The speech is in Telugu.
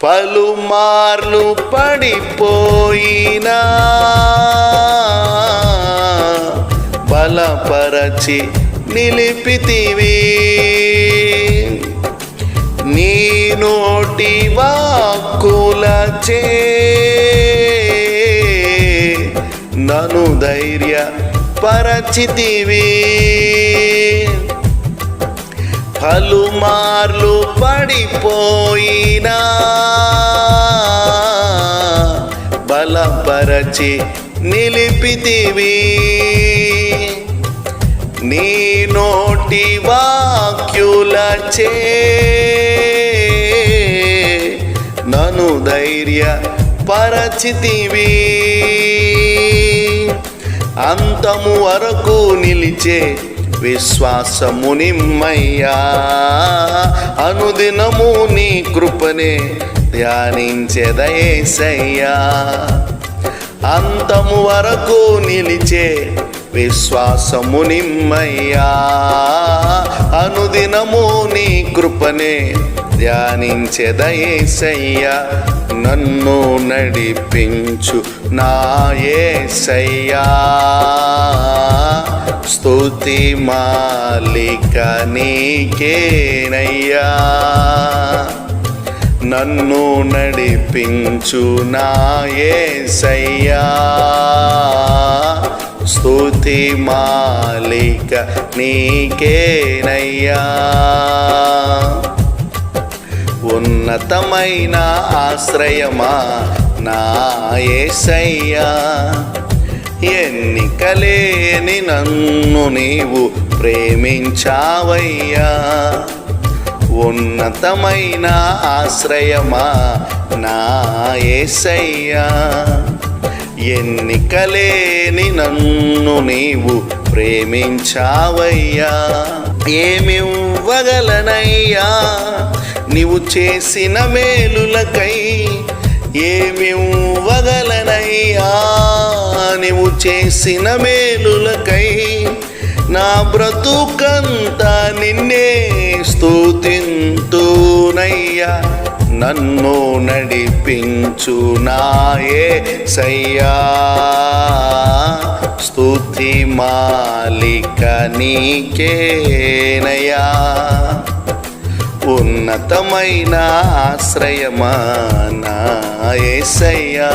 పలుమార్లు పడిపోయినా బలపరచి నిలిపితివి. నీ నోటి వాక్కులచే నన్ను ధైర్యపరచితివి. పలుమార్లు పడిపోయినా బలపరచి నిలిపితివి. నీ నోటి వాక్యులచే నన్ను ధైర్యపరచితివి. అంతము వరకు నిలిచే విశ్వాసము నిమ్మయ్యా. అనుదినము నీ కృపనే ధ్యానించెద యేసయ్యా. అంతము వరకు నిలిచే విశ్వాసము నిమ్మయ్యా. అనుదినము నీ కృపనే ధ్యానించెద యేసయ్యా. నన్ను నడిపించు నా యేసయ్యా. స్తుతి మాలిక నీకేనయ్యా. నన్ను నడిపించు నా యేసయ్యా. స్తుతి మాలిక నీకేనయ్యా. ఉన్నతమైన ఆశ్రయమా నా యేసయ్యా. ఎన్నికలేని నన్ను నీవు ప్రేమించావయ్యా. ఉన్నతమైన ఆశ్రయమా నా యేసయ్యా. ఎన్నికలేని నన్ను నీవు ప్రేమించావయ్యా. ఏమివ్వగలనయ్యా నీవు చేసిన మేలులకై. ఏమివ్వగలనయ్యా నీవు చేసిన మేలులకై. నా బ్రతుకంతా నిన్నే స్తుతింతునయ్యా. నన్ను నడిపించు నా యేసయ్యా. స్తుతి మాలిక నీకేనయ్యా. ఉన్నతమైన ఆశ్రయమా నా యేసయ్యా.